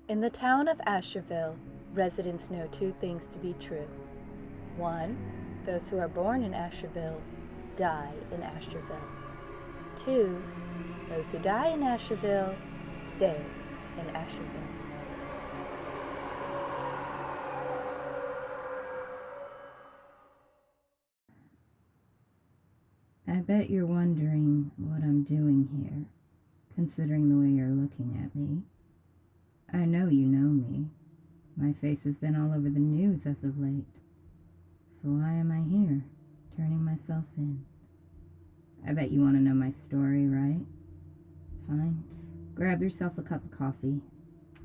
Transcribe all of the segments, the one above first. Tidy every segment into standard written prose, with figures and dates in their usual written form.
In the town of Azurville, residents know two things to be true. One, those who are born in Azurville die in Azurville. Two, those who die in Azurville stay in Azurville. I bet you're wondering what I'm doing here, considering the way you're looking at me. I know you know me. My face has been all over the news as of late. So why am I here, turning myself in? I bet you want to know my story, right? Fine. Grab yourself a cup of coffee.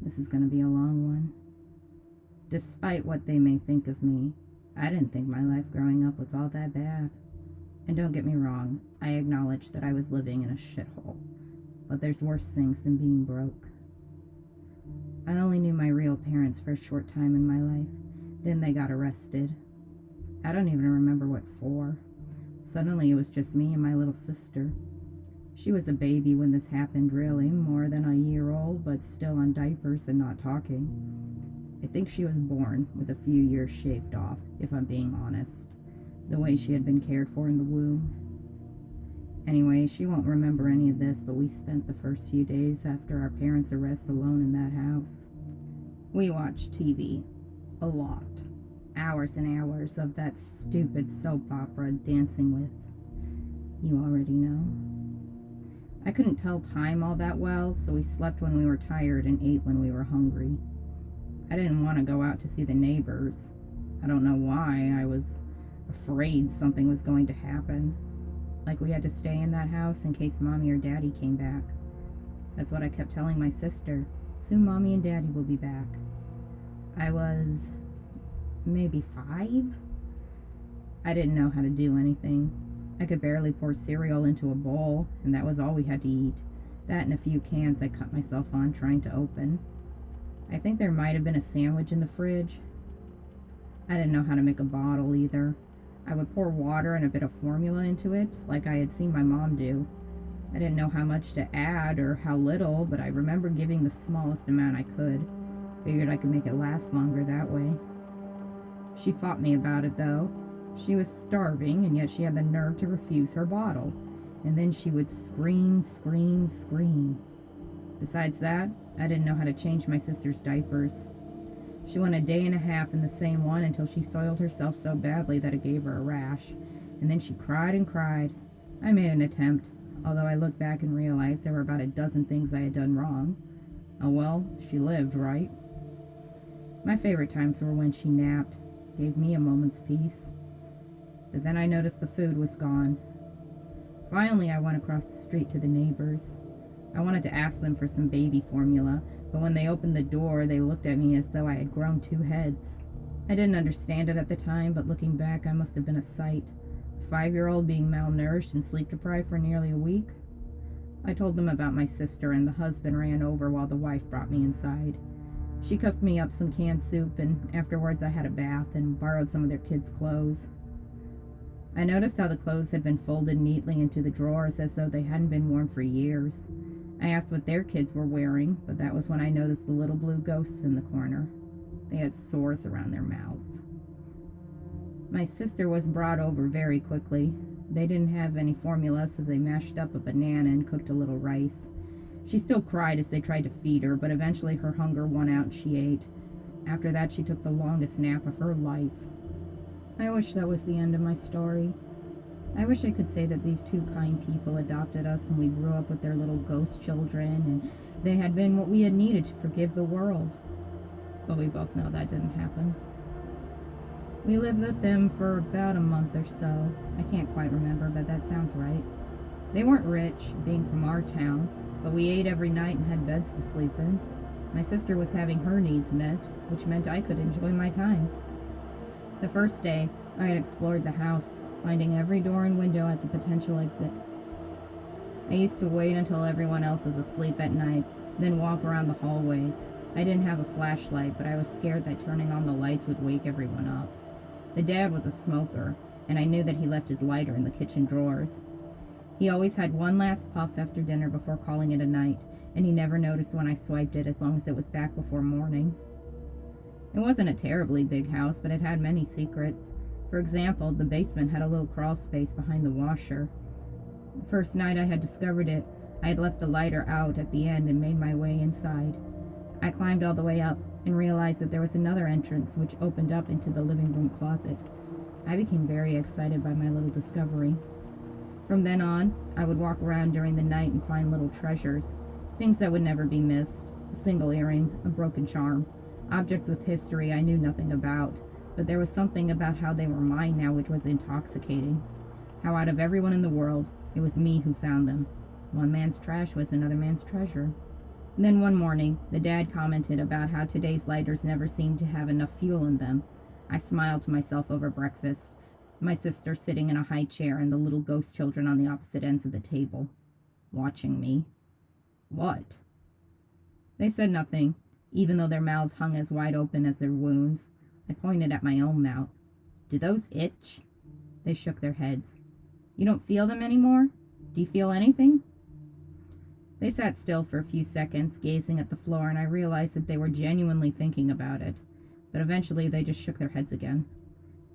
This is going to be a long one. Despite what they may think of me, I didn't think my life growing up was all that bad. And don't get me wrong, I acknowledge that I was living in a shithole. But there's worse things than being broke. I only knew my real parents for a short time in my life. Then they got arrested. I don't even remember what for. Suddenly it was just me and my little sister. She was a baby when this happened, really, more than a year old, but still on diapers and not talking. I think she was born with a few years shaved off, if I'm being honest. The way she had been cared for in the womb. Anyway, she won't remember any of this, but we spent the first few days after our parents' arrest alone in that house. We watched TV. A lot. Hours and hours of that stupid soap opera, Dancing With. You already know. I couldn't tell time all that well, so we slept when we were tired and ate when we were hungry. I didn't want to go out to see the neighbors. I don't know why. I was afraid something was going to happen. Like we had to stay in that house in case Mommy or Daddy came back. That's what I kept telling my sister. Soon Mommy and Daddy will be back. I was maybe 5? I didn't know how to do anything. I could barely pour cereal into a bowl, and that was all we had to eat. That and a few cans I cut myself on trying to open. I think there might have been a sandwich in the fridge. I didn't know how to make a bottle either. I would pour water and a bit of formula into it, like I had seen my mom do. I didn't know how much to add or how little, but I remember giving the smallest amount I could. Figured I could make it last longer that way. She fought me about it, though. She was starving, and yet she had the nerve to refuse her bottle. And then she would scream, scream, scream. Besides that, I didn't know how to change my sister's diapers. She went a day and a half in the same one until she soiled herself so badly that it gave her a rash. And then she cried and cried. I made an attempt, although I look back and realized there were about a dozen things I had done wrong. Oh well, she lived, right? My favorite times were when she napped, gave me a moment's peace. But then I noticed the food was gone. Finally, I went across the street to the neighbors. I wanted to ask them for some baby formula, but when they opened the door, they looked at me as though I had grown 2 heads. I didn't understand it at the time, but looking back, I must have been a sight. A 5-year-old being malnourished and sleep-deprived for nearly a week. I told them about my sister, and the husband ran over while the wife brought me inside. She cooked me up some canned soup, and afterwards I had a bath and borrowed some of their kids' clothes. I noticed how the clothes had been folded neatly into the drawers as though they hadn't been worn for years. I asked what their kids were wearing, but that was when I noticed the little blue ghosts in the corner. They had sores around their mouths. My sister was brought over very quickly. They didn't have any formula, so they mashed up a banana and cooked a little rice. She still cried as they tried to feed her, but eventually her hunger won out and she ate. After that, she took the longest nap of her life. I wish that was the end of my story. I wish I could say that these 2 kind people adopted us and we grew up with their little ghost children and they had been what we had needed to forgive the world. But we both know that didn't happen. We lived with them for about a month or so. I can't quite remember, but that sounds right. They weren't rich, being from our town, but we ate every night and had beds to sleep in. My sister was having her needs met, which meant I could enjoy my time. The first day, I had explored the house, finding every door and window as a potential exit. I used to wait until everyone else was asleep at night, then walk around the hallways. I didn't have a flashlight, but I was scared that turning on the lights would wake everyone up. The dad was a smoker, and I knew that he left his lighter in the kitchen drawers. He always had one last puff after dinner before calling it a night, and he never noticed when I swiped it as long as it was back before morning. It wasn't a terribly big house, but it had many secrets. For example, the basement had a little crawl space behind the washer. The first night I had discovered it, I had left the lighter out at the end and made my way inside. I climbed all the way up and realized that there was another entrance which opened up into the living room closet. I became very excited by my little discovery. From then on, I would walk around during the night and find little treasures, things that would never be missed, a single earring, a broken charm, objects with history I knew nothing about, but there was something about how they were mine now which was intoxicating. How out of everyone in the world, it was me who found them. One man's trash was another man's treasure. And then one morning, the dad commented about how today's lighters never seemed to have enough fuel in them. I smiled to myself over breakfast, my sister sitting in a high chair and the little ghost children on the opposite ends of the table, watching me. What? They said nothing, even though their mouths hung as wide open as their wounds. I pointed at my own mouth. Do those itch? They shook their heads. You don't feel them anymore? Do you feel anything? They sat still for a few seconds, gazing at the floor, and I realized that they were genuinely thinking about it. But eventually they just shook their heads again.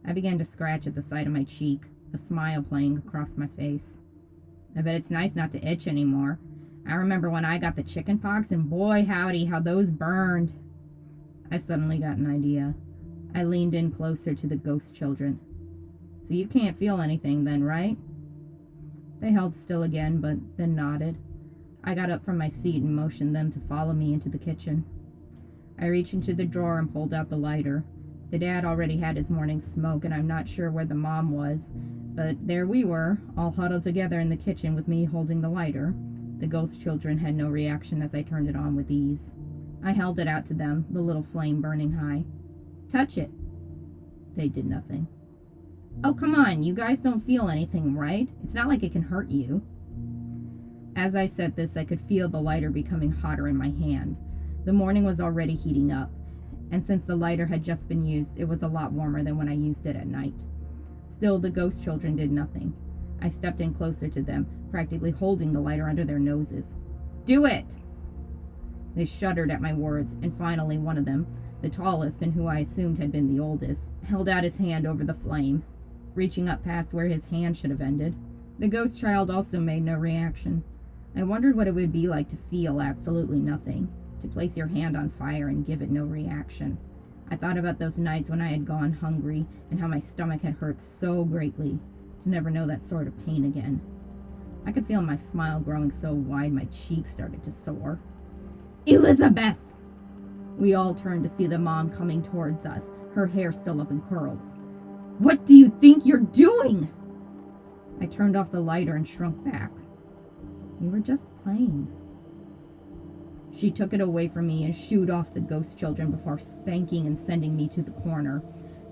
I began to scratch at the side of my cheek, a smile playing across my face. I bet it's nice not to itch anymore. I remember when I got the chicken pox, and boy howdy, how those burned. I suddenly got an idea. I leaned in closer to the ghost children. So you can't feel anything then, right? They held still again, but then nodded. I got up from my seat and motioned them to follow me into the kitchen. I reached into the drawer and pulled out the lighter. The dad already had his morning smoke, and I'm not sure where the mom was, but there we were, all huddled together in the kitchen with me holding the lighter. The ghost children had no reaction as I turned it on with ease. I held it out to them, the little flame burning high. Touch it. They did nothing. Oh, come on, you guys don't feel anything, right? It's not like it can hurt you. As I said this, I could feel the lighter becoming hotter in my hand. The morning was already heating up, and since the lighter had just been used, it was a lot warmer than when I used it at night. Still, the ghost children did nothing. I stepped in closer to them, practically holding the lighter under their noses. Do it! They shuddered at my words, and finally one of them, the tallest and who I assumed had been the oldest, held out his hand over the flame, reaching up past where his hand should have ended. The ghost child also made no reaction. I wondered what it would be like to feel absolutely nothing, to place your hand on fire and give it no reaction. I thought about those nights when I had gone hungry and how my stomach had hurt so greatly, to never know that sort of pain again. I could feel my smile growing so wide my cheeks started to sore. Elizabeth! We all turned to see the mom coming towards us, her hair still up in curls. What do you think you're doing? I turned off the lighter and shrunk back. We were just playing. She took it away from me and shooed off the ghost children before spanking and sending me to the corner.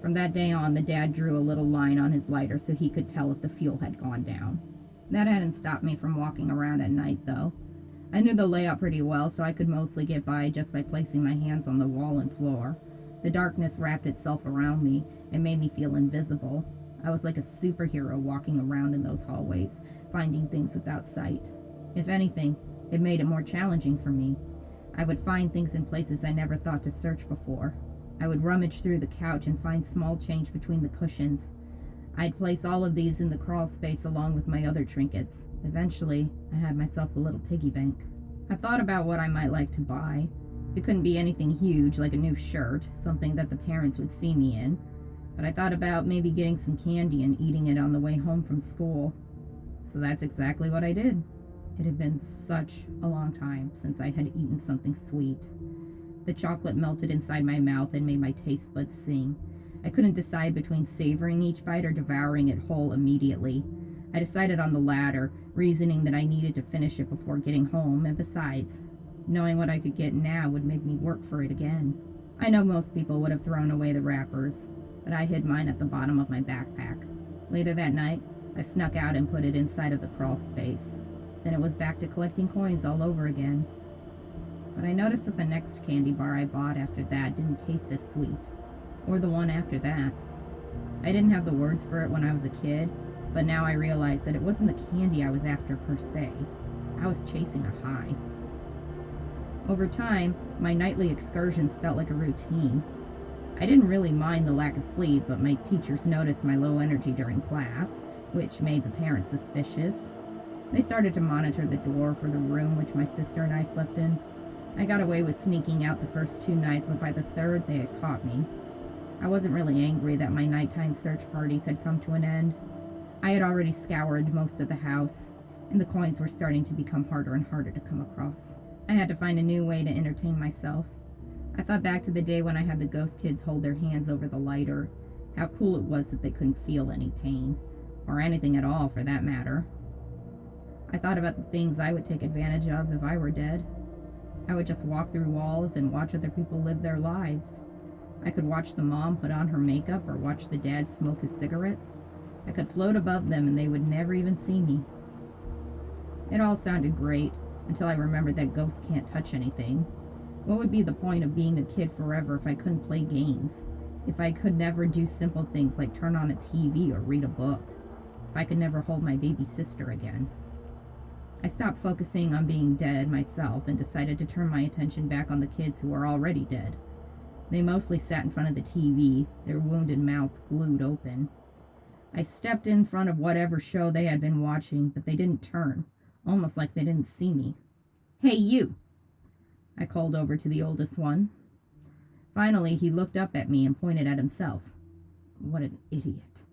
From that day on, the dad drew a little line on his lighter so he could tell if the fuel had gone down. That hadn't stopped me from walking around at night, though. I knew the layout pretty well, so I could mostly get by just by placing my hands on the wall and floor. The darkness wrapped itself around me and made me feel invisible. I was like a superhero walking around in those hallways, finding things without sight. If anything, it made it more challenging for me. I would find things in places I never thought to search before. I would rummage through the couch and find small change between the cushions. I'd place all of these in the crawl space along with my other trinkets. Eventually, I had myself a little piggy bank. I thought about what I might like to buy. It couldn't be anything huge like a new shirt, something that the parents would see me in. But I thought about maybe getting some candy and eating it on the way home from school. So that's exactly what I did. It had been such a long time since I had eaten something sweet. The chocolate melted inside my mouth and made my taste buds sing. I couldn't decide between savoring each bite or devouring it whole immediately. I decided on the latter, reasoning that I needed to finish it before getting home, and besides, knowing what I could get now would make me work for it again. I know most people would have thrown away the wrappers, but I hid mine at the bottom of my backpack. Later that night, I snuck out and put it inside of the crawl space. Then it was back to collecting coins all over again. But I noticed that the next candy bar I bought after that didn't taste as sweet, or the one after that. I didn't have the words for it when I was a kid, But now I realize that it wasn't the candy I was after per se. I was chasing a high. Over time, my nightly excursions felt like a routine. I didn't really mind the lack of sleep, but my teachers noticed my low energy during class, which made the parents suspicious. They started to monitor the door for the room which my sister and I slept in. I got away with sneaking out the first 2 nights, but by the third, they had caught me. I wasn't really angry that my nighttime search parties had come to an end. I had already scoured most of the house, and the coins were starting to become harder and harder to come across. I had to find a new way to entertain myself. I thought back to the day when I had the ghost kids hold their hands over the lighter, how cool it was that they couldn't feel any pain, or anything at all for that matter. I thought about the things I would take advantage of if I were dead. I would just walk through walls and watch other people live their lives. I could watch the mom put on her makeup or watch the dad smoke his cigarettes. I could float above them and they would never even see me. It all sounded great until I remembered that ghosts can't touch anything. What would be the point of being a kid forever if I couldn't play games? If I could never do simple things like turn on a TV or read a book? If I could never hold my baby sister again? I stopped focusing on being dead myself and decided to turn my attention back on the kids who were already dead. They mostly sat in front of the TV, their wounded mouths glued open. I stepped in front of whatever show they had been watching, but they didn't turn, almost like they didn't see me. "Hey, you!" I called over to the oldest one. Finally, he looked up at me and pointed at himself. What an idiot.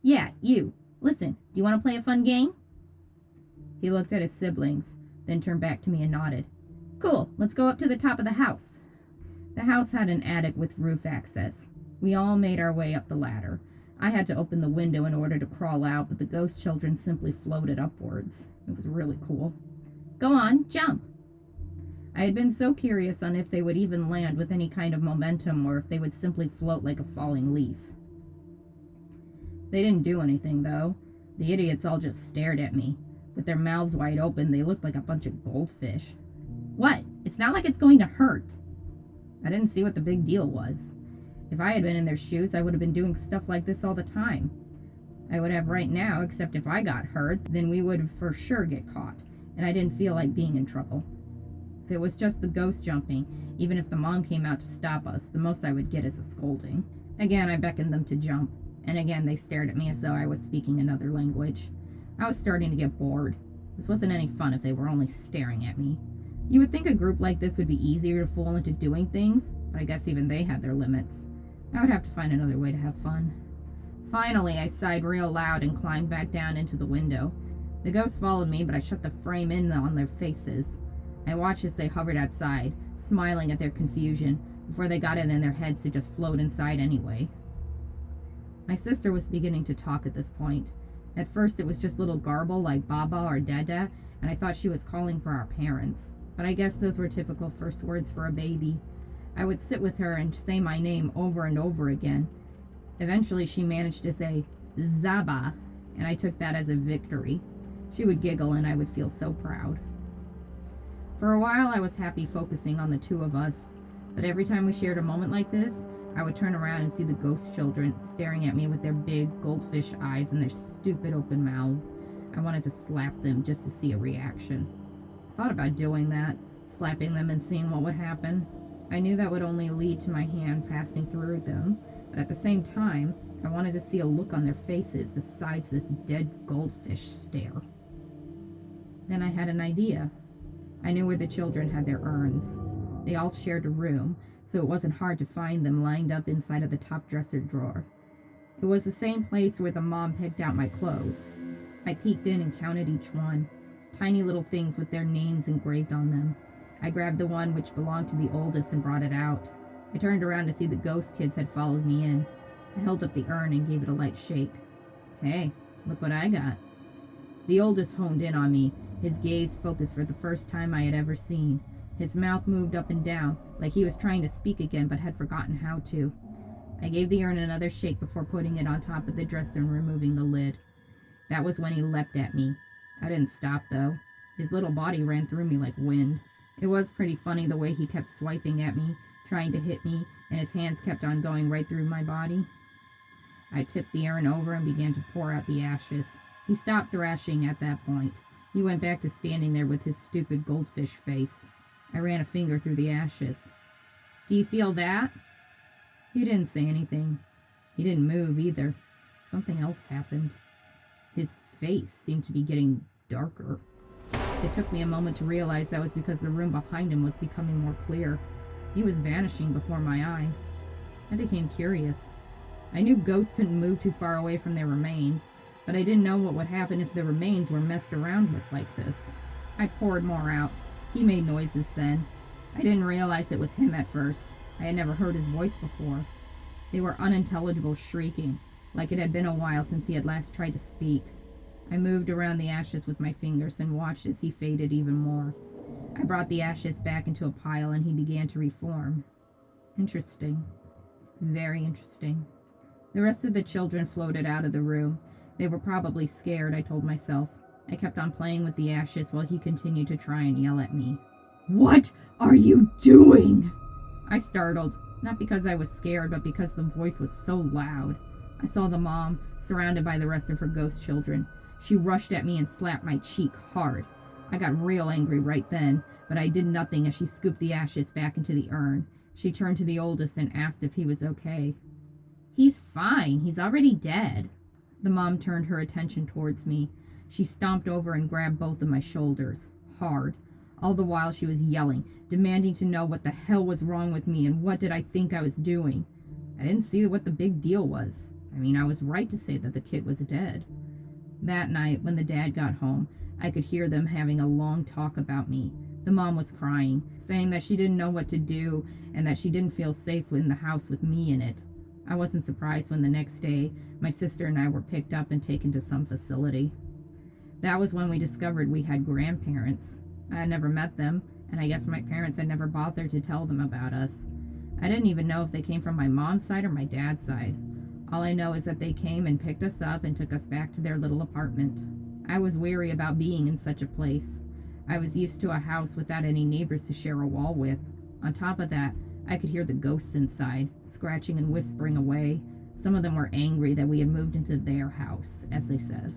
"Yeah, you. Listen, do you want to play a fun game?" He looked at his siblings, then turned back to me and nodded. "Cool, let's go up to the top of the house." The house had an attic with roof access. We all made our way up the ladder. I had to open the window in order to crawl out, but the ghost children simply floated upwards. It was really cool. "Go on, jump." I had been so curious on if they would even land with any kind of momentum or if they would simply float like a falling leaf. They didn't do anything, though. The idiots all just stared at me. With their mouths wide open, they looked like a bunch of goldfish. "What? It's not like it's going to hurt." I didn't see what the big deal was. If I had been in their shoes, I would have been doing stuff like this all the time. I would have right now, except if I got hurt, then we would for sure get caught, and I didn't feel like being in trouble. If it was just the ghost jumping, even if the mom came out to stop us, the most I would get is a scolding. Again, I beckoned them to jump, and again they stared at me as though I was speaking another language. I was starting to get bored. This wasn't any fun if they were only staring at me. You would think a group like this would be easier to fool into doing things, but I guess even they had their limits. I would have to find another way to have fun. Finally, I sighed real loud and climbed back down into the window. The ghosts followed me, but I shut the frame in on their faces. I watched as they hovered outside, smiling at their confusion, before they got it in their heads to just float inside anyway. My sister was beginning to talk at this point. At first it was just little garble like Baba or Dada, and I thought she was calling for our parents. But I guess those were typical first words for a baby. I would sit with her and say my name over and over again. Eventually she managed to say, "Zaba," and I took that as a victory. She would giggle and I would feel so proud. For a while I was happy focusing on the two of us, but every time we shared a moment like this, I would turn around and see the ghost children staring at me with their big goldfish eyes and their stupid open mouths. I wanted to slap them just to see a reaction. I thought about doing that, slapping them and seeing what would happen. I knew that would only lead to my hand passing through them, but at the same time, I wanted to see a look on their faces besides this dead goldfish stare. Then I had an idea. I knew where the children had their urns. They all shared a room, so it wasn't hard to find them lined up inside of the top dresser drawer. It was the same place where the mom picked out my clothes. I peeked in and counted each one, tiny little things with their names engraved on them. I grabbed the one which belonged to the oldest and brought it out. I turned around to see the ghost kids had followed me in. I held up the urn and gave it a light shake. "Hey, look what I got." The oldest honed in on me, his gaze focused for the first time I had ever seen. His mouth moved up and down, like he was trying to speak again but had forgotten how to. I gave the urn another shake before putting it on top of the dresser and removing the lid. That was when he leapt at me. I didn't stop, though. His little body ran through me like wind. It was pretty funny the way he kept swiping at me, trying to hit me, and his hands kept on going right through my body. I tipped the urn over and began to pour out the ashes. He stopped thrashing at that point. He went back to standing there with his stupid goldfish face. I ran a finger through the ashes. "Do you feel that?" He didn't say anything. He didn't move either. Something else happened. His face seemed to be getting darker. It took me a moment to realize that was because the room behind him was becoming more clear. He was vanishing before my eyes. I became curious. I knew ghosts couldn't move too far away from their remains, but I didn't know what would happen if the remains were messed around with like this. I poured more out. He made noises then. I didn't realize it was him at first. I had never heard his voice before. They were unintelligible shrieking, like it had been a while since he had last tried to speak. I moved around the ashes with my fingers and watched as he faded even more. I brought the ashes back into a pile and he began to reform. Interesting. Very interesting. The rest of the children floated out of the room. They were probably scared, I told myself. I kept on playing with the ashes while he continued to try and yell at me. "What are you doing?" I startled, not because I was scared, but because the voice was so loud. I saw the mom, surrounded by the rest of her ghost children. She rushed at me and slapped my cheek hard. I got real angry right then, but I did nothing as she scooped the ashes back into the urn. She turned to the oldest and asked if he was okay. "He's fine. He's already dead." The mom turned her attention towards me. She stomped over and grabbed both of my shoulders, hard. All the while she was yelling, demanding to know what the hell was wrong with me and what did I think I was doing. I didn't see what the big deal was. I was right to say that the kid was dead. That night, when the dad got home, I could hear them having a long talk about me. The mom was crying, saying that she didn't know what to do and that she didn't feel safe in the house with me in it. I wasn't surprised when the next day, my sister and I were picked up and taken to some facility. That was when we discovered we had grandparents. I had never met them, and I guess my parents had never bothered to tell them about us. I didn't even know if they came from my mom's side or my dad's side. All I know is that they came and picked us up and took us back to their little apartment. I was wary about being in such a place. I was used to a house without any neighbors to share a wall with. On top of that, I could hear the ghosts inside, scratching and whispering away. Some of them were angry that we had moved into their house, as they said.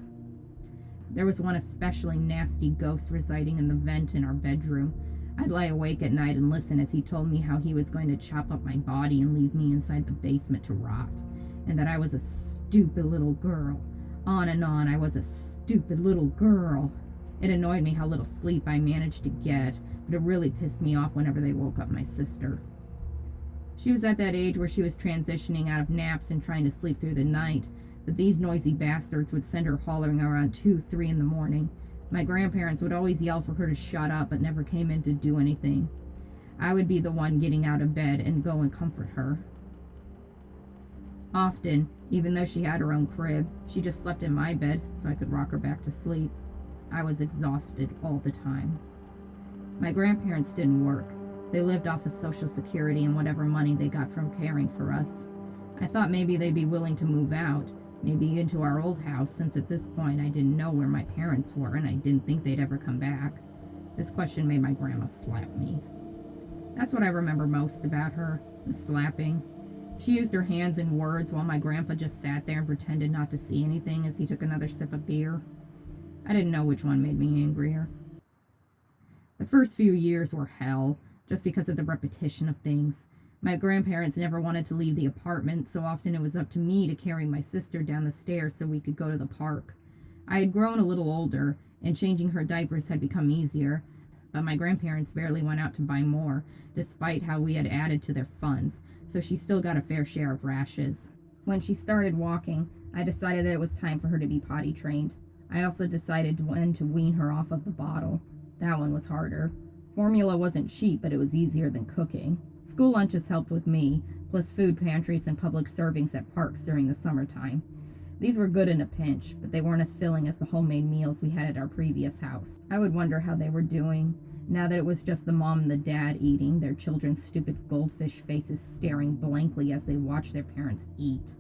There was one especially nasty ghost residing in the vent in our bedroom. I'd lie awake at night and listen as he told me how he was going to chop up my body and leave me inside the basement to rot, and that I was a stupid little girl. On and on, I was a stupid little girl. It annoyed me how little sleep I managed to get, but it really pissed me off whenever they woke up my sister. She was at that age where she was transitioning out of naps and trying to sleep through the night, but these noisy bastards would send her hollering around 2, 3 in the morning. My grandparents would always yell for her to shut up, but never came in to do anything. I would be the one getting out of bed and go and comfort her. Often, even though she had her own crib, she just slept in my bed so I could rock her back to sleep. I was exhausted all the time. My grandparents didn't work. They lived off of Social Security and whatever money they got from caring for us. I thought maybe they'd be willing to move out, maybe into our old house, since at this point I didn't know where my parents were and I didn't think they'd ever come back. This question made my grandma slap me. That's what I remember most about her, the slapping. She used her hands and words while my grandpa just sat there and pretended not to see anything as he took another sip of beer. I didn't know which one made me angrier. The first few years were hell, just because of the repetition of things. My grandparents never wanted to leave the apartment, so often it was up to me to carry my sister down the stairs so we could go to the park. I had grown a little older, and changing her diapers had become easier, but my grandparents barely went out to buy more, despite how we had added to their funds, so she still got a fair share of rashes. When she started walking, I decided that it was time for her to be potty trained. I also decided when to wean her off of the bottle. That one was harder. Formula wasn't cheap, but it was easier than cooking. School lunches helped with me, plus food pantries and public servings at parks during the summertime. These were good in a pinch, but they weren't as filling as the homemade meals we had at our previous house. I would wonder how they were doing, now that it was just the mom and the dad eating, their children's stupid goldfish faces staring blankly as they watched their parents eat.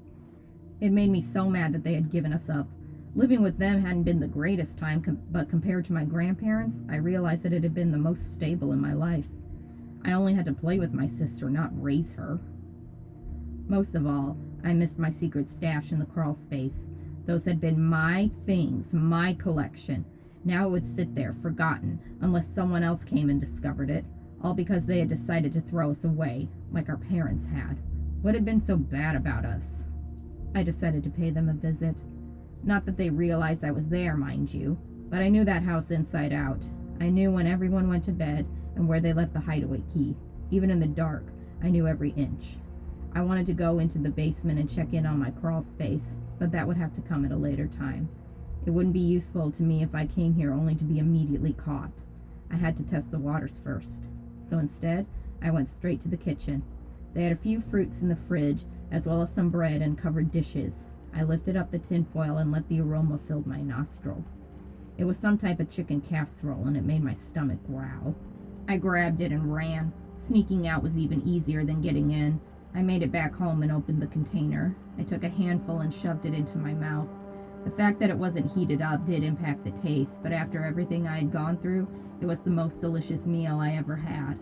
It made me so mad that they had given us up. Living with them hadn't been the greatest time, but compared to my grandparents, I realized that it had been the most stable in my life. I only had to play with my sister, not raise her. Most of all, I missed my secret stash in the crawl space. Those had been my things, my collection. Now it would sit there, forgotten, unless someone else came and discovered it, all because they had decided to throw us away, like our parents had. What had been so bad about us? I decided to pay them a visit. Not that they realized I was there, mind you, but I knew that house inside out. I knew when everyone went to bed and where they left the hideaway key. Even in the dark, I knew every inch. I wanted to go into the basement and check in on my crawl space, but that would have to come at a later time. It wouldn't be useful to me if I came here only to be immediately caught. I had to test the waters first. So instead, I went straight to the kitchen. They had a few fruits in the fridge, as well as some bread and covered dishes. I lifted up the tinfoil and let the aroma fill my nostrils. It was some type of chicken casserole, and it made my stomach growl. I grabbed it and ran. Sneaking out was even easier than getting in. I made it back home and opened the container. I took a handful and shoved it into my mouth. The fact that it wasn't heated up did impact the taste, but after everything I had gone through, it was the most delicious meal I ever had.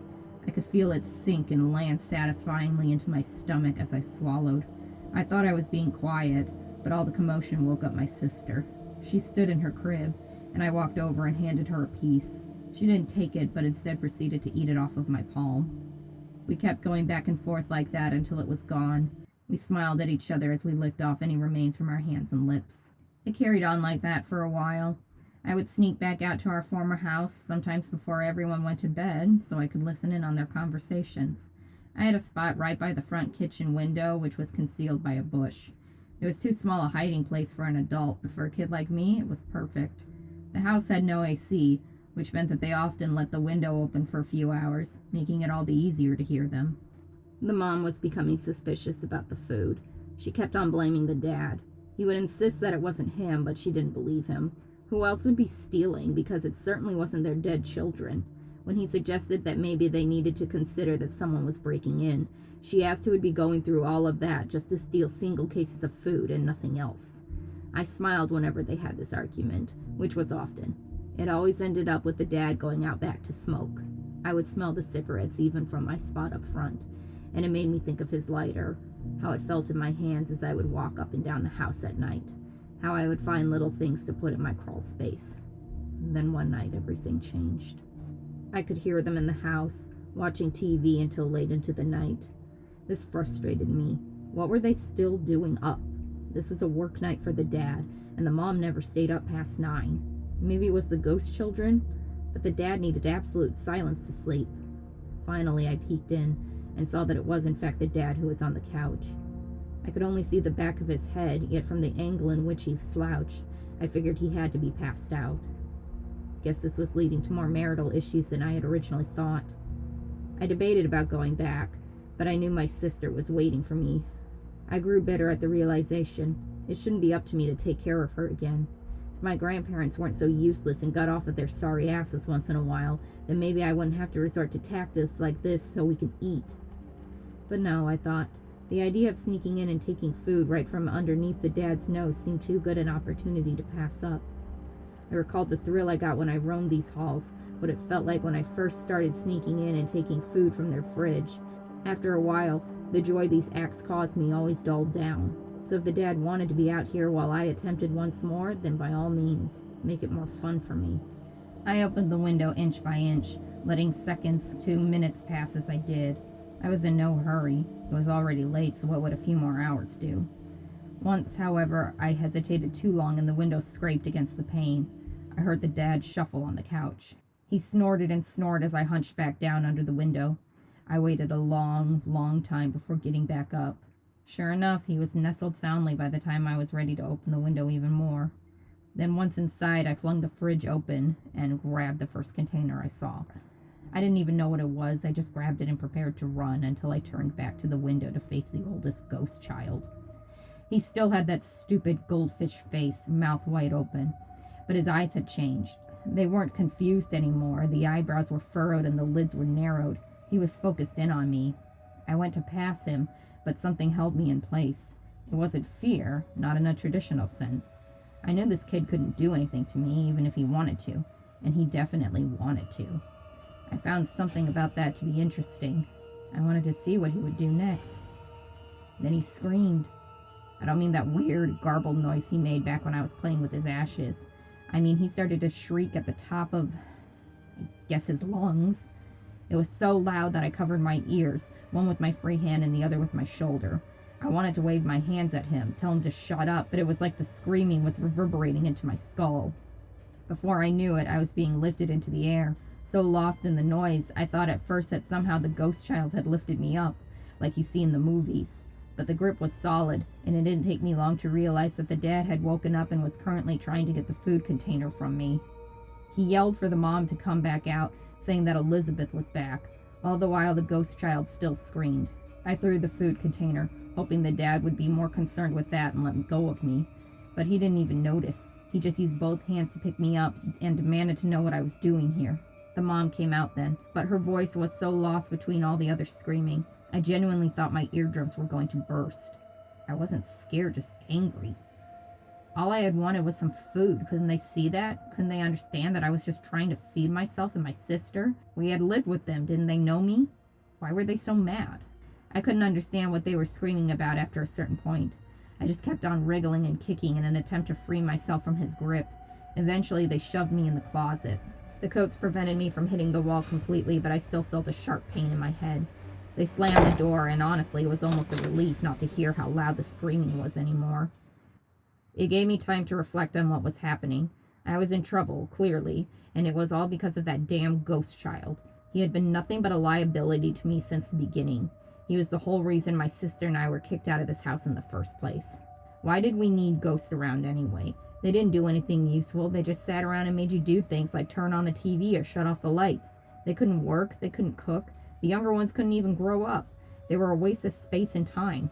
I could feel it sink and land satisfyingly into my stomach as I swallowed. I thought I was being quiet, but all the commotion woke up my sister. She stood in her crib, and I walked over and handed her a piece. She didn't take it, but instead proceeded to eat it off of my palm. We kept going back and forth like that until it was gone. We smiled at each other as we licked off any remains from our hands and lips. It carried on like that for a while. I would sneak back out to our former house, sometimes before everyone went to bed, so I could listen in on their conversations. I had a spot right by the front kitchen window, which was concealed by a bush. It was too small a hiding place for an adult, but for a kid like me, it was perfect. The house had no AC, which meant that they often let the window open for a few hours, making it all the easier to hear them. The mom was becoming suspicious about the food. She kept on blaming the dad. He would insist that it wasn't him, but she didn't believe him. Who else would be stealing, because it certainly wasn't their dead children? When he suggested that maybe they needed to consider that someone was breaking in, she asked who would be going through all of that just to steal single cases of food and nothing else. I smiled whenever they had this argument, which was often. It always ended up with the dad going out back to smoke. I would smell the cigarettes even from my spot up front, and it made me think of his lighter, how it felt in my hands as I would walk up and down the house at night, how I would find little things to put in my crawl space. And then one night everything changed. I could hear them in the house, watching TV until late into the night. This frustrated me. What were they still doing up? This was a work night for the dad, and the mom never stayed up past 9. Maybe it was the ghost children, but the dad needed absolute silence to sleep. Finally, I peeked in and saw that it was in fact the dad who was on the couch. I could only see the back of his head, yet from the angle in which he slouched, I figured he had to be passed out. Guess this was leading to more marital issues than I had originally thought. I debated about going back, but I knew my sister was waiting for me. I grew bitter at the realization it shouldn't be up to me to take care of her again. If my grandparents weren't so useless and got off of their sorry asses once in a while, then maybe I wouldn't have to resort to tactics like this so we could eat. But no, I thought. The idea of sneaking in and taking food right from underneath the dad's nose seemed too good an opportunity to pass up. I recalled the thrill I got when I roamed these halls, what it felt like when I first started sneaking in and taking food from their fridge. After a while, the joy these acts caused me always dulled down. So if the dad wanted to be out here while I attempted once more, then by all means, make it more fun for me. I opened the window inch by inch, letting seconds to minutes pass as I did. I was in no hurry. It was already late, so what would a few more hours do? Once, however, I hesitated too long and the window scraped against the pane. I heard the dad shuffle on the couch. He snorted and snored as I hunched back down under the window. I waited a long, long time before getting back up. Sure enough, he was nestled soundly by the time I was ready to open the window even more. Then once inside, I flung the fridge open and grabbed the first container I saw. I didn't even know what it was. I just grabbed it and prepared to run until I turned back to the window to face the oldest ghost child. He still had that stupid goldfish face, mouth wide open, but his eyes had changed. They weren't confused anymore. The eyebrows were furrowed and the lids were narrowed. He was focused in on me. I went to pass him, but something held me in place. It wasn't fear, not in a traditional sense. I knew this kid couldn't do anything to me, even if he wanted to, and he definitely wanted to. I found something about that to be interesting. I wanted to see what he would do next. Then he screamed. I don't mean that weird, garbled noise he made back when I was playing with his ashes. I mean, he started to shriek at the top of, I guess, his lungs. It was so loud that I covered my ears, one with my free hand and the other with my shoulder. I wanted to wave my hands at him, tell him to shut up, but it was like the screaming was reverberating into my skull. Before I knew it, I was being lifted into the air. So lost in the noise, I thought at first that somehow the ghost child had lifted me up, like you see in the movies. But the grip was solid, and it didn't take me long to realize that the dad had woken up and was currently trying to get the food container from me. He yelled for the mom to come back out, saying that Elizabeth was back. All the while the ghost child still screamed. I threw the food container, hoping the dad would be more concerned with that and let go of me. But he didn't even notice. He just used both hands to pick me up and demanded to know what I was doing here. The mom came out then, but her voice was so lost between all the other screaming. I genuinely thought my eardrums were going to burst. I wasn't scared, just angry. All I had wanted was some food. Couldn't they see that? Couldn't they understand that I was just trying to feed myself and my sister? We had lived with them. Didn't they know me? Why were they so mad? I couldn't understand what they were screaming about after a certain point. I just kept on wriggling and kicking in an attempt to free myself from his grip. Eventually, they shoved me in the closet. The coats prevented me from hitting the wall completely, but I still felt a sharp pain in my head. They slammed the door, and honestly, it was almost a relief not to hear how loud the screaming was anymore. It gave me time to reflect on what was happening. I was in trouble, clearly, and it was all because of that damn ghost child. He had been nothing but a liability to me since the beginning. He was the whole reason my sister and I were kicked out of this house in the first place. Why did we need ghosts around anyway? They didn't do anything useful. They just sat around and made you do things like turn on the TV or shut off the lights. They couldn't work. They couldn't cook. The younger ones couldn't even grow up. They were a waste of space and time.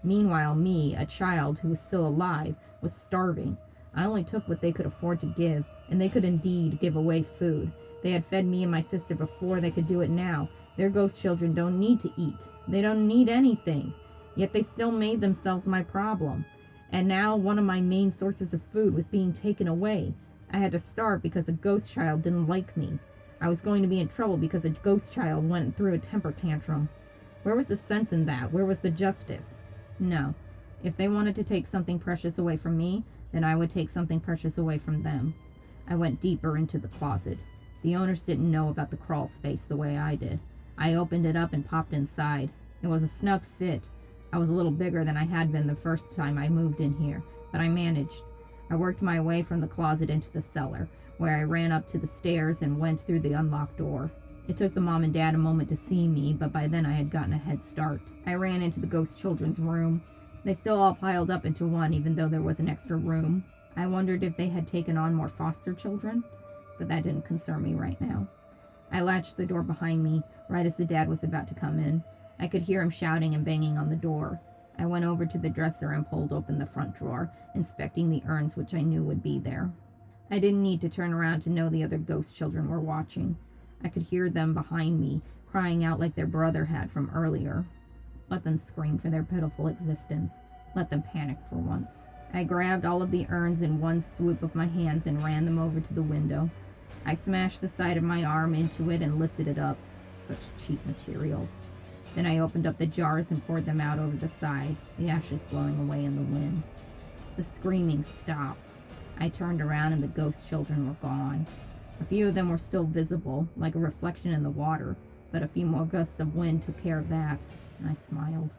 Meanwhile, me, a child who was still alive, was starving. I only took what they could afford to give, and they could indeed give away food. They had fed me and my sister before. They could do it now. Their ghost children don't need to eat. They don't need anything. Yet they still made themselves my problem. And now one of my main sources of food was being taken away. I had to starve because a ghost child didn't like me. I was going to be in trouble because a ghost child went through a temper tantrum. Where was the sense in that? Where was the justice? No. If they wanted to take something precious away from me, then I would take something precious away from them. I went deeper into the closet. The owners didn't know about the crawl space the way I did. I opened it up and popped inside. It was a snug fit. I was a little bigger than I had been the first time I moved in here, but I managed. I worked my way from the closet into the cellar, where I ran up to the stairs and went through the unlocked door. It took the mom and dad a moment to see me, but by then I had gotten a head start. I ran into the ghost children's room. They still all piled up into one, even though there was an extra room. I wondered if they had taken on more foster children, but that didn't concern me right now. I latched the door behind me, right as the dad was about to come in. I could hear him shouting and banging on the door. I went over to the dresser and pulled open the front drawer, inspecting the urns which I knew would be there. I didn't need to turn around to know the other ghost children were watching. I could hear them behind me, crying out like their brother had from earlier. Let them scream for their pitiful existence. Let them panic for once. I grabbed all of the urns in one swoop of my hands and ran them over to the window. I smashed the side of my arm into it and lifted it up. Such cheap materials. Then I opened up the jars and poured them out over the side, the ashes blowing away in the wind. The screaming stopped. I turned around and the ghost children were gone. A few of them were still visible, like a reflection in the water, but a few more gusts of wind took care of that, and I smiled.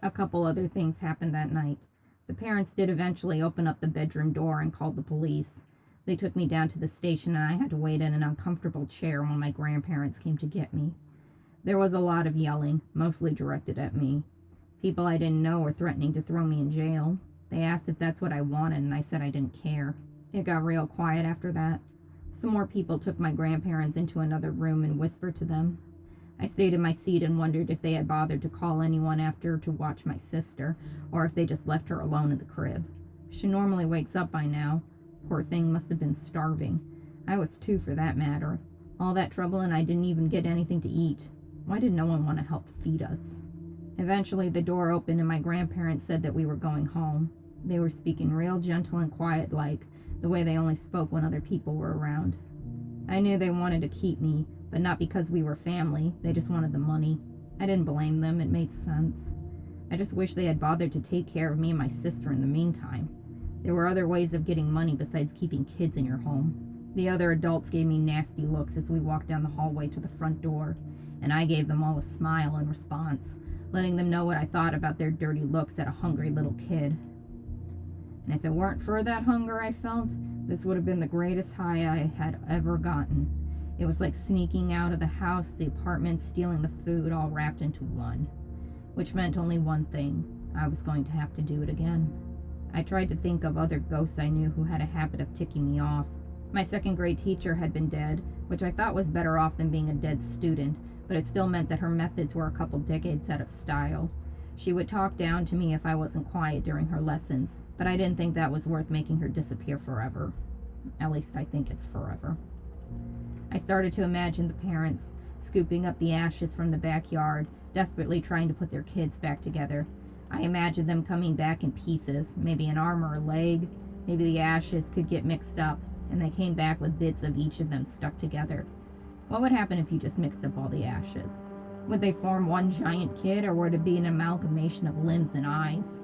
A couple other things happened that night. The parents did eventually open up the bedroom door and called the police. They took me down to the station and I had to wait in an uncomfortable chair while my grandparents came to get me. There was a lot of yelling, mostly directed at me. People I didn't know were threatening to throw me in jail. They asked if that's what I wanted, and I said I didn't care. It got real quiet after that. Some more people took my grandparents into another room and whispered to them. I stayed in my seat and wondered if they had bothered to call anyone after to watch my sister, or if they just left her alone in the crib. She normally wakes up by now. Poor thing must have been starving. I was too, for that matter. All that trouble and I didn't even get anything to eat. Why did no one want to help feed us? Eventually the door opened and my grandparents said that we were going home. They were speaking real gentle and quiet like, the way they only spoke when other people were around. I knew they wanted to keep me, but not because we were family. They just wanted the money. I didn't blame them. It made sense. I just wish they had bothered to take care of me and my sister in the meantime. There were other ways of getting money besides keeping kids in your home. The other adults gave me nasty looks as we walked down the hallway to the front door, and I gave them all a smile in response, letting them know what I thought about their dirty looks at a hungry little kid. And if it weren't for that hunger I felt, this would have been the greatest high I had ever gotten. It was like sneaking out of the house, the apartment, stealing the food, all wrapped into one. Which meant only one thing: I was going to have to do it again. I tried to think of other ghosts I knew who had a habit of ticking me off. My second grade teacher had been dead, which I thought was better off than being a dead student, but it still meant that her methods were a couple decades out of style. She would talk down to me if I wasn't quiet during her lessons, but I didn't think that was worth making her disappear forever. At least I think it's forever. I started to imagine the parents scooping up the ashes from the backyard, desperately trying to put their kids back together. I imagined them coming back in pieces, maybe an arm or a leg. Maybe the ashes could get mixed up, and they came back with bits of each of them stuck together. What would happen if you just mixed up all the ashes? Would they form one giant kid, or would it be an amalgamation of limbs and eyes?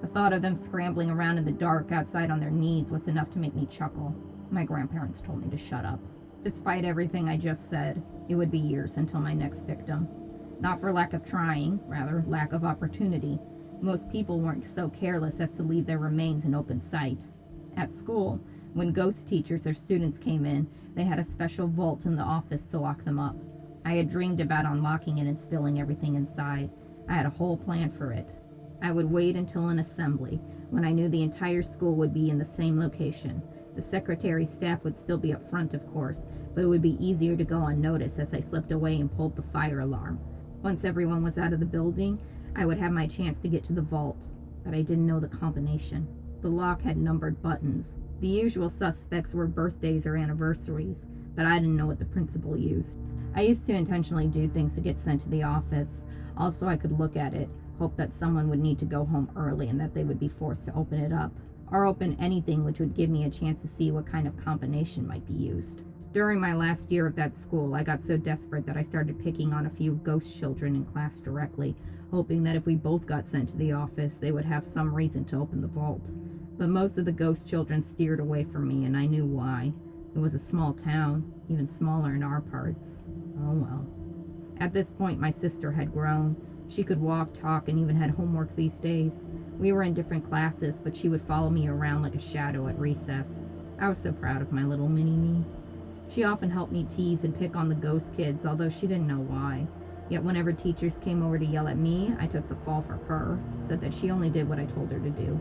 The thought of them scrambling around in the dark outside on their knees was enough to make me chuckle. My grandparents told me to shut up. Despite everything I just said, it would be years until my next victim. Not for lack of trying, rather lack of opportunity. Most people weren't so careless as to leave their remains in open sight. At school, when ghost teachers or students came in, they had a special vault in the office to lock them up. I had dreamed about unlocking it and spilling everything inside. I had a whole plan for it. I would wait until an assembly, when I knew the entire school would be in the same location. The secretary staff would still be up front, of course, but it would be easier to go unnoticed as I slipped away and pulled the fire alarm. Once everyone was out of the building, I would have my chance to get to the vault, but I didn't know the combination. The lock had numbered buttons. The usual suspects were birthdays or anniversaries, but I didn't know what the principal used. I used to intentionally do things to get sent to the office. Also, I could look at it, hope that someone would need to go home early and that they would be forced to open it up, or open anything which would give me a chance to see what kind of combination might be used. During my last year of that school, I got so desperate that I started picking on a few ghost children in class directly, hoping that if we both got sent to the office, they would have some reason to open the vault. But most of the ghost children steered away from me, and I knew why. It was a small town, even smaller in our parts. Oh well. At this point, my sister had grown. She could walk, talk, and even had homework these days. We were in different classes, but she would follow me around like a shadow at recess. I was so proud of my little mini-me. She often helped me tease and pick on the ghost kids, although she didn't know why. Yet whenever teachers came over to yell at me, I took the fall for her, said that she only did what I told her to do.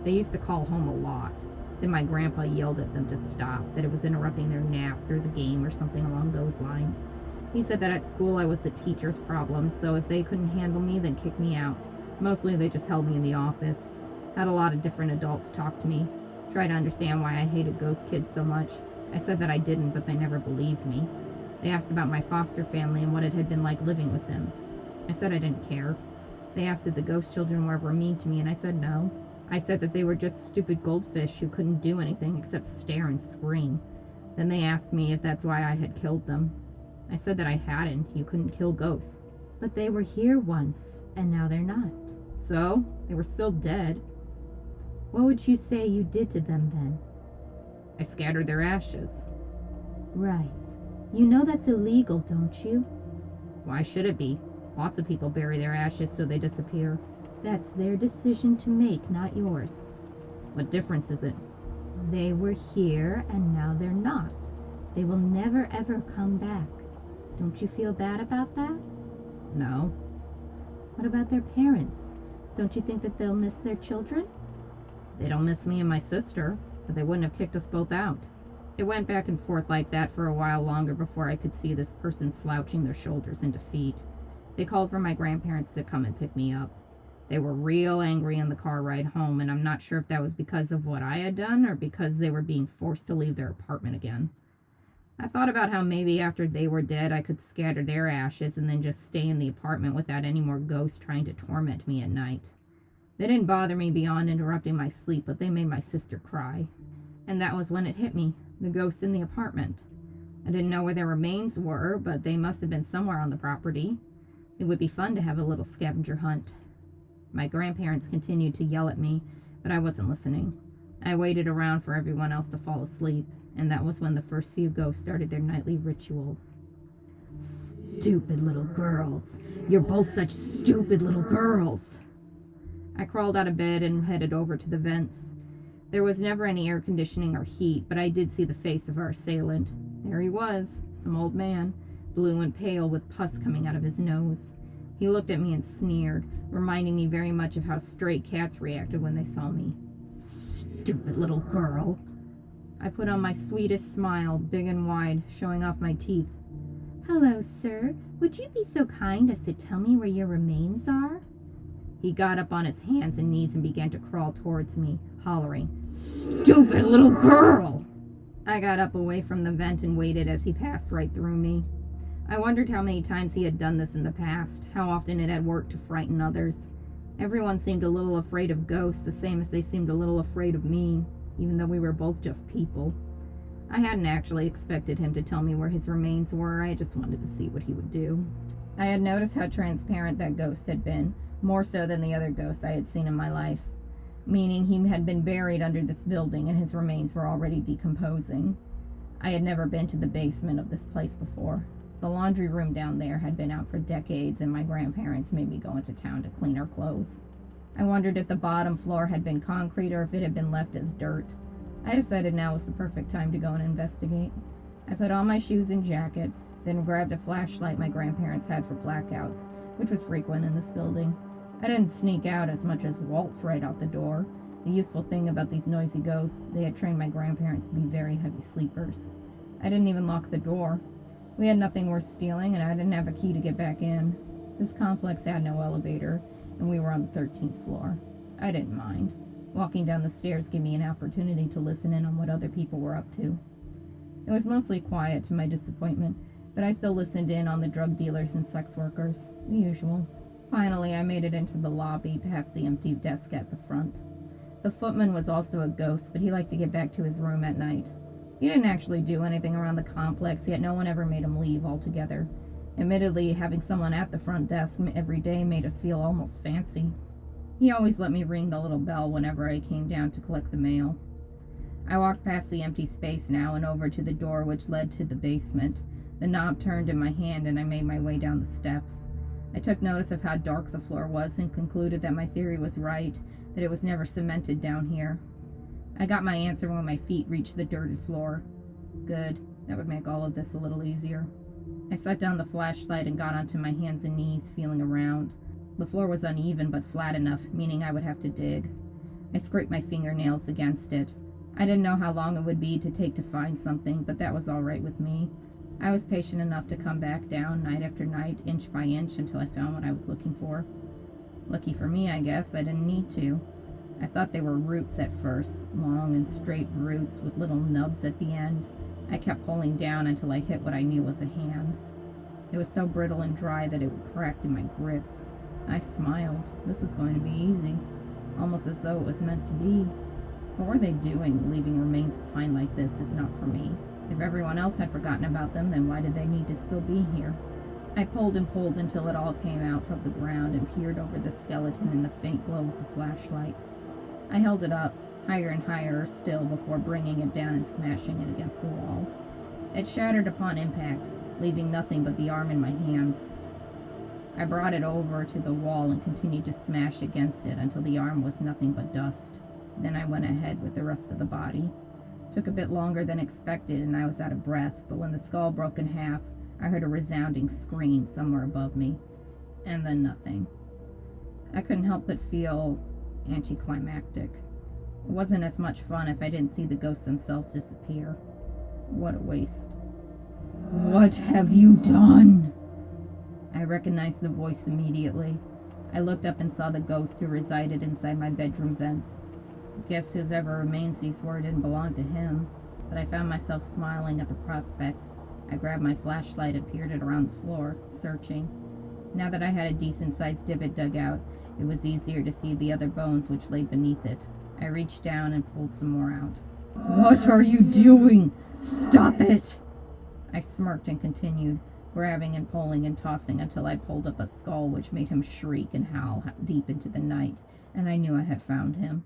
They used to call home a lot. Then my grandpa yelled at them to stop, that it was interrupting their naps or the game or something along those lines. He said that at school I was the teacher's problem, so if they couldn't handle me, then kick me out. Mostly they just held me in the office. Had a lot of different adults talk to me, try to understand why I hated ghost kids so much. I said that I didn't, but they never believed me. They asked about my foster family and what it had been like living with them. I said I didn't care. They asked if the ghost children were ever mean to me, and I said no. I said that they were just stupid goldfish who couldn't do anything except stare and scream. Then they asked me if that's why I had killed them. I said that I hadn't. You couldn't kill ghosts. But they were here once, and now they're not. So? They were still dead. What would you say you did to them then? I scattered their ashes. Right. You know that's illegal, don't you? Why should it be? Lots of people bury their ashes so they disappear. That's their decision to make, not yours. What difference is it? They were here, and now they're not. They will never ever come back. Don't you feel bad about that? No. What about their parents? Don't you think that they'll miss their children? They don't miss me and my sister, but they wouldn't have kicked us both out. It went back and forth like that for a while longer before I could see this person slouching their shoulders in defeat. They called for my grandparents to come and pick me up. They were real angry in the car ride home, and I'm not sure if that was because of what I had done or because they were being forced to leave their apartment again. I thought about how maybe after they were dead I could scatter their ashes and then just stay in the apartment without any more ghosts trying to torment me at night. They didn't bother me beyond interrupting my sleep, but they made my sister cry. And that was when it hit me, the ghosts in the apartment. I didn't know where their remains were, but they must have been somewhere on the property. It would be fun to have a little scavenger hunt. My grandparents continued to yell at me, but I wasn't listening. I waited around for everyone else to fall asleep, and that was when the first few ghosts started their nightly rituals. Stupid little girls. You're both such stupid little girls. I crawled out of bed and headed over to the vents. There was never any air conditioning or heat, but I did see the face of our assailant. There he was, some old man, blue and pale with pus coming out of his nose. He looked at me and sneered, reminding me very much of how stray cats reacted when they saw me. Stupid little girl. I put on my sweetest smile, big and wide, showing off my teeth. Hello, sir. Would you be so kind as to tell me where your remains are? He got up on his hands and knees and began to crawl towards me, hollering, Stupid little girl! I got up away from the vent and waited as he passed right through me. I wondered how many times he had done this in the past, how often it had worked to frighten others. Everyone seemed a little afraid of ghosts, the same as they seemed a little afraid of me, even though we were both just people. I hadn't actually expected him to tell me where his remains were. I just wanted to see what he would do. I had noticed how transparent that ghost had been, more so than the other ghosts I had seen in my life, meaning he had been buried under this building and his remains were already decomposing. I had never been to the basement of this place before. The laundry room down there had been out for decades, and my grandparents made me go into town to clean our clothes. I wondered if the bottom floor had been concrete or if it had been left as dirt. I decided now was the perfect time to go and investigate. I put on my shoes and jacket, then grabbed a flashlight my grandparents had for blackouts, which was frequent in this building. I didn't sneak out as much as waltz right out the door. The useful thing about these noisy ghosts, they had trained my grandparents to be very heavy sleepers. I didn't even lock the door. We had nothing worth stealing, and I didn't have a key to get back in. This complex had no elevator, and we were on the 13th floor. I didn't mind. Walking down the stairs gave me an opportunity to listen in on what other people were up to. It was mostly quiet to my disappointment, but I still listened in on the drug dealers and sex workers, the usual. Finally, I made it into the lobby past the empty desk at the front. The footman was also a ghost, but he liked to get back to his room at night. He didn't actually do anything around the complex, yet no one ever made him leave altogether. Admittedly, having someone at the front desk every day made us feel almost fancy. He always let me ring the little bell whenever I came down to collect the mail. I walked past the empty space now and over to the door which led to the basement. The knob turned in my hand and I made my way down the steps. I took notice of how dark the floor was and concluded that my theory was right, that it was never cemented down here. I got my answer when my feet reached the dirted floor. Good. That would make all of this a little easier. I set down the flashlight and got onto my hands and knees, feeling around. The floor was uneven but flat enough, meaning I would have to dig. I scraped my fingernails against it. I didn't know how long it would be to take to find something, but that was all right with me. I was patient enough to come back down night after night, inch by inch, until I found what I was looking for. Lucky for me, I guess, I didn't need to. I thought they were roots at first, long and straight roots with little nubs at the end. I kept pulling down until I hit what I knew was a hand. It was so brittle and dry that it cracked in my grip. I smiled. This was going to be easy, almost as though it was meant to be. What were they doing, leaving remains behind like this, if not for me? If everyone else had forgotten about them, then why did they need to still be here? I pulled and pulled until it all came out of the ground and peered over the skeleton in the faint glow of the flashlight. I held it up, higher and higher still, before bringing it down and smashing it against the wall. It shattered upon impact, leaving nothing but the arm in my hands. I brought it over to the wall and continued to smash against it until the arm was nothing but dust. Then I went ahead with the rest of the body. It took a bit longer than expected and I was out of breath, but when the skull broke in half, I heard a resounding scream somewhere above me. And then nothing. I couldn't help but feel anticlimactic. It wasn't as much fun if I didn't see the ghosts themselves disappear. What a waste. What have you done? I recognized the voice immediately. I looked up and saw the ghost who resided inside my bedroom vents. Guess whoever remains these were didn't belong to him, but I found myself smiling at the prospects. I grabbed my flashlight and peered it around the floor, searching. Now that I had a decent-sized divot dug out, it was easier to see the other bones which lay beneath it. I reached down and pulled some more out. What are you doing? Stop it! I smirked and continued, grabbing and pulling and tossing until I pulled up a skull which made him shriek and howl deep into the night, and I knew I had found him.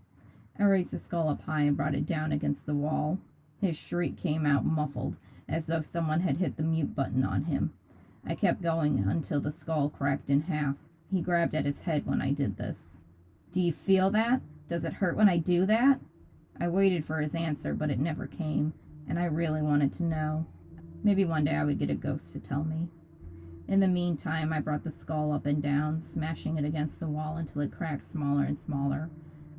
I raised the skull up high and brought it down against the wall. His shriek came out muffled, as though someone had hit the mute button on him. I kept going until the skull cracked in half. He grabbed at his head when I did this. "Do you feel that? Does it hurt when I do that?" I waited for his answer, but it never came, and I really wanted to know. Maybe one day I would get a ghost to tell me. In the meantime, I brought the skull up and down, smashing it against the wall until it cracked smaller and smaller.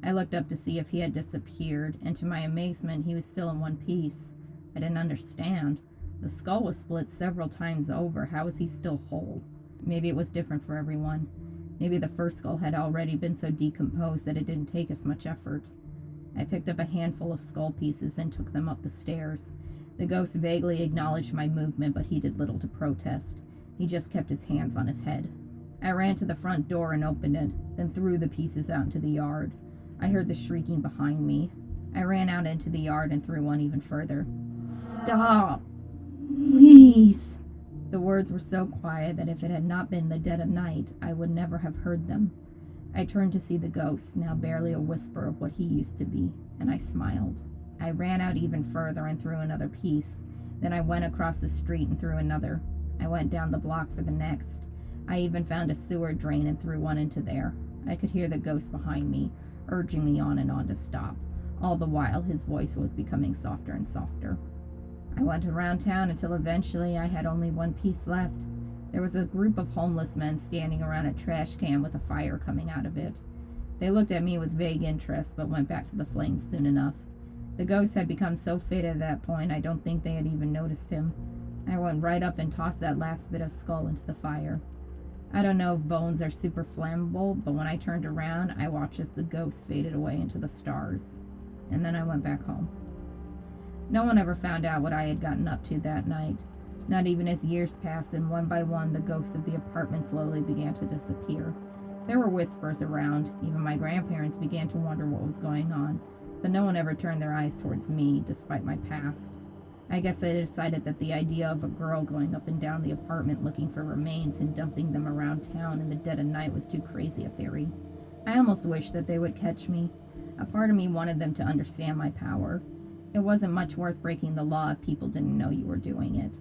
I looked up to see if he had disappeared, and to my amazement, he was still in one piece. I didn't understand. The skull was split several times over. How was he still whole? Maybe it was different for everyone. Maybe the first skull had already been so decomposed that it didn't take as much effort. I picked up a handful of skull pieces and took them up the stairs. The ghost vaguely acknowledged my movement, but he did little to protest. He just kept his hands on his head. I ran to the front door and opened it, then threw the pieces out into the yard. I heard the shrieking behind me. I ran out into the yard and threw one even further. "Stop! Please!" The words were so quiet that if it had not been the dead of night, I would never have heard them. I turned to see the ghost, now barely a whisper of what he used to be, and I smiled. I ran out even further and threw another piece. Then I went across the street and threw another. I went down the block for the next. I even found a sewer drain and threw one into there. I could hear the ghost behind me, urging me on and on to stop. All the while, his voice was becoming softer and softer. I went around town until eventually I had only one piece left. There was a group of homeless men standing around a trash can with a fire coming out of it. They looked at me with vague interest, but went back to the flames soon enough. The ghost had become so faded at that point, I don't think they had even noticed him. I went right up and tossed that last bit of skull into the fire. I don't know if bones are super flammable, but when I turned around, I watched as the ghost faded away into the stars. And then I went back home. No one ever found out what I had gotten up to that night. Not even as years passed, and one by one the ghosts of the apartment slowly began to disappear. There were whispers around. Even my grandparents began to wonder what was going on, but no one ever turned their eyes towards me, despite my past. I guess I decided that the idea of a girl going up and down the apartment looking for remains and dumping them around town in the dead of night was too crazy a theory. I almost wished that they would catch me. A part of me wanted them to understand my power. It wasn't much worth breaking the law if people didn't know you were doing it.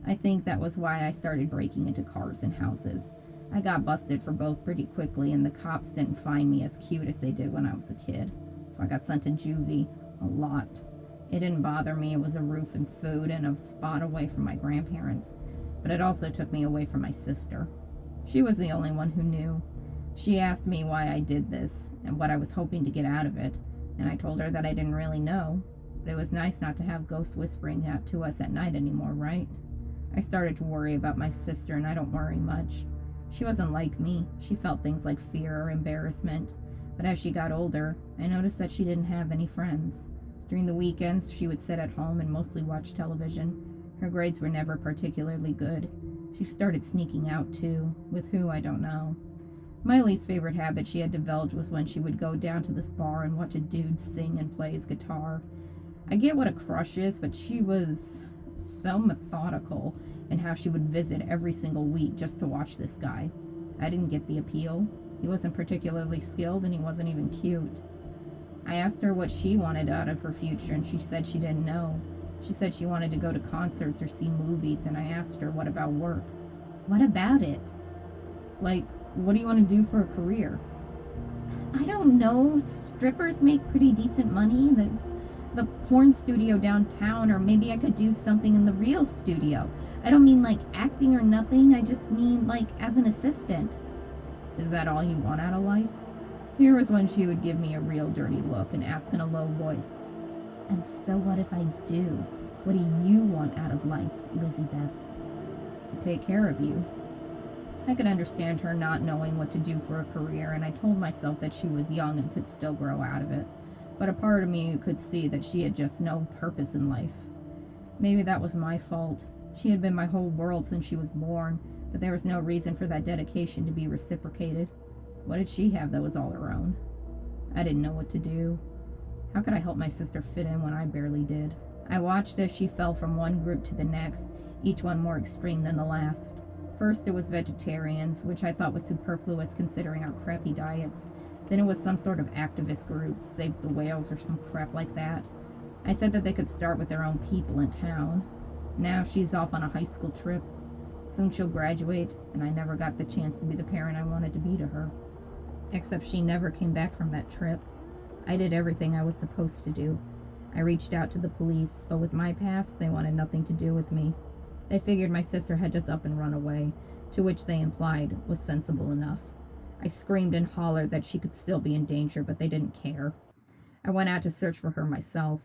I think that was why I started breaking into cars and houses. I got busted for both pretty quickly, and the cops didn't find me as cute as they did when I was a kid. So I got sent to juvie. A lot. It didn't bother me. It was a roof and food and a spot away from my grandparents. But it also took me away from my sister. She was the only one who knew. She asked me why I did this and what I was hoping to get out of it, and I told her that I didn't really know. But it was nice not to have ghosts whispering out to us at night anymore, right? I started to worry about my sister, and I don't worry much. She wasn't like me. She felt things like fear or embarrassment. But as she got older, I noticed that she didn't have any friends. During the weekends, she would sit at home and mostly watch television. Her grades were never particularly good. She started sneaking out, too. With who, I don't know. My least favorite habit she had developed was when she would go down to this bar and watch a dude sing and play his guitar. I get what a crush is, but she was so methodical in how she would visit every single week just to watch this guy. I didn't get the appeal. He wasn't particularly skilled, and he wasn't even cute. I asked her what she wanted out of her future, and she said she didn't know. She said she wanted to go to concerts or see movies, and I asked her, what about work? What about it? Like, what do you want to do for a career? I don't know. Strippers make pretty decent money. The porn studio downtown, or maybe I could do something in the real studio. I don't mean like acting or nothing. I just mean like as an assistant. Is that all you want out of life? Here was when she would give me a real dirty look and ask in a low voice, "And so what if I do? What do you want out of life, Lizzie Beth?" "To take care of you." I could understand her not knowing what to do for a career, and I told myself that she was young and could still grow out of it. But a part of me could see that she had just no purpose in life. Maybe that was my fault. She had been my whole world since she was born, but there was no reason for that dedication to be reciprocated. What did she have that was all her own? I didn't know what to do. How could I help my sister fit in when I barely did? I watched as she fell from one group to the next, each one more extreme than the last. First, it was vegetarians, which I thought was superfluous considering our crappy diets. Then it was some sort of activist group, Save the Whales or some crap like that. I said that they could start with their own people in town. Now she's off on a high school trip. Soon she'll graduate, and I never got the chance to be the parent I wanted to be to her. Except she never came back from that trip. I did everything I was supposed to do. I reached out to the police, but with my past, they wanted nothing to do with me. They figured my sister had just up and run away, to which they implied was sensible enough. I screamed and hollered that she could still be in danger, but they didn't care. I went out to search for her myself.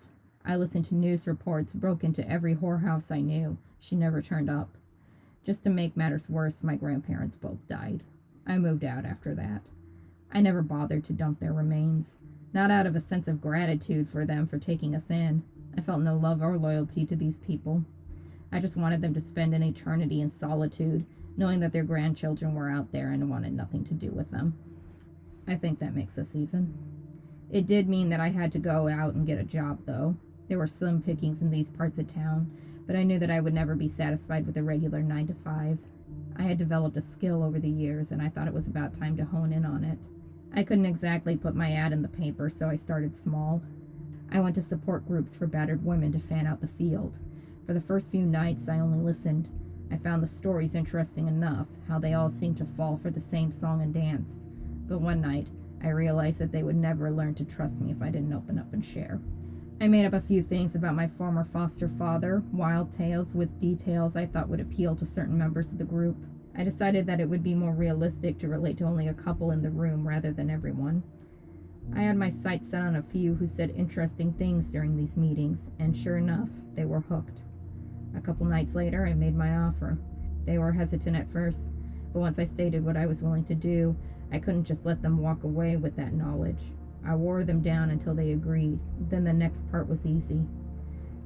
I listened to news reports, broke into every whorehouse I knew. She never turned up. Just to make matters worse, my grandparents both died. I moved out after that. I never bothered to dump their remains, not out of a sense of gratitude for them for taking us in. I felt no love or loyalty to these people. I just wanted them to spend an eternity in solitude, knowing that their grandchildren were out there and wanted nothing to do with them. I think that makes us even. It did mean that I had to go out and get a job, though. There were slim pickings in these parts of town, but I knew that I would never be satisfied with a regular 9 to 5. I had developed a skill over the years, and I thought it was about time to hone in on it. I couldn't exactly put my ad in the paper, so I started small. I went to support groups for battered women to fan out the field. For the first few nights, I only listened. I found the stories interesting enough, how they all seemed to fall for the same song and dance. But one night, I realized that they would never learn to trust me if I didn't open up and share. I made up a few things about my former foster father, wild tales with details I thought would appeal to certain members of the group. I decided that it would be more realistic to relate to only a couple in the room rather than everyone. I had my sights set on a few who said interesting things during these meetings, and sure enough, they were hooked. A couple nights later, I made my offer. They were hesitant at first, but once I stated what I was willing to do, I couldn't just let them walk away with that knowledge. I wore them down until they agreed. Then the next part was easy.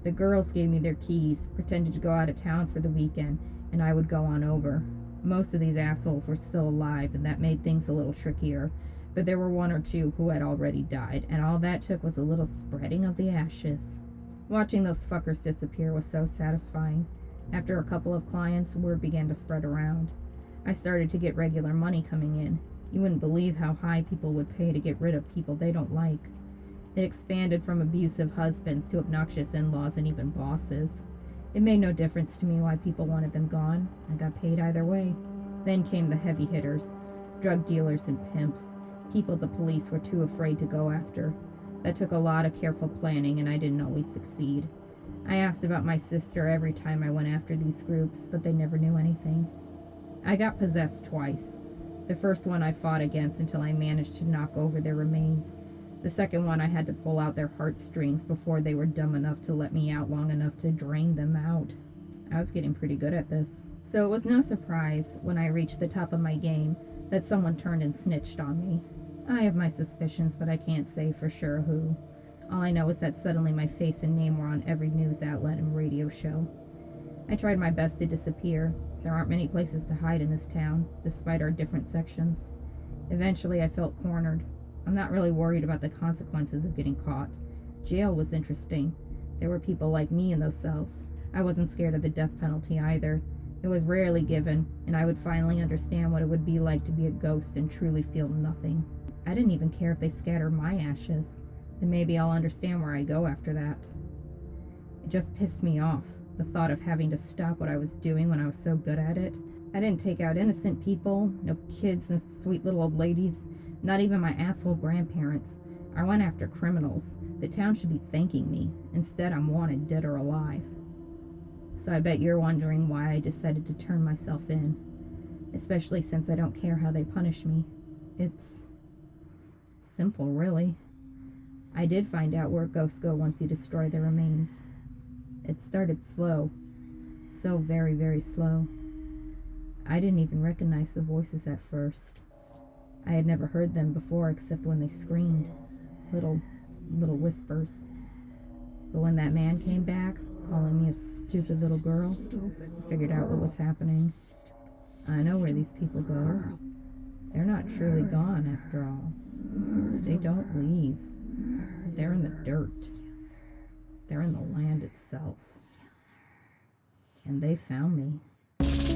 The girls gave me their keys, pretended to go out of town for the weekend, and I would go on over. Most of these assholes were still alive, and that made things a little trickier, but there were one or two who had already died, and all that took was a little spreading of the ashes. Watching those fuckers disappear was so satisfying. After a couple of clients, word began to spread around. I started to get regular money coming in. You wouldn't believe how high people would pay to get rid of people they don't like. It expanded from abusive husbands to obnoxious in-laws and even bosses. It made no difference to me why people wanted them gone. I got paid either way. Then came the heavy hitters, drug dealers and pimps, people the police were too afraid to go after. That took a lot of careful planning, and I didn't always succeed. I asked about my sister every time I went after these groups, but they never knew anything. I got possessed twice. The first one I fought against until I managed to knock over their remains. The second one I had to pull out their heartstrings before they were dumb enough to let me out long enough to drain them out. I was getting pretty good at this. So it was no surprise, when I reached the top of my game, that someone turned and snitched on me. I have my suspicions, but I can't say for sure who. All I know is that suddenly my face and name were on every news outlet and radio show. I tried my best to disappear. There aren't many places to hide in this town, despite our different sections. Eventually, I felt cornered. I'm not really worried about the consequences of getting caught. Jail was interesting. There were people like me in those cells. I wasn't scared of the death penalty either. It was rarely given, and I would finally understand what it would be like to be a ghost and truly feel nothing. I didn't even care if they scattered my ashes. Then maybe I'll understand where I go after that. It just pissed me off, the thought of having to stop what I was doing when I was so good at it. I didn't take out innocent people, no kids, no sweet little old ladies, not even my asshole grandparents. I went after criminals. The town should be thanking me. Instead, I'm wanted dead or alive. So I bet you're wondering why I decided to turn myself in, especially since I don't care how they punish me. It's simple, really. I did find out where ghosts go once you destroy their remains. It started slow. So very, very slow. I didn't even recognize the voices at first. I had never heard them before except when they screamed. Little whispers. But when that man came back, calling me a stupid little girl, I figured out what was happening. I know where these people go. They're not truly gone after all. They don't leave. They're in the dirt. They're in the land itself. And they found me.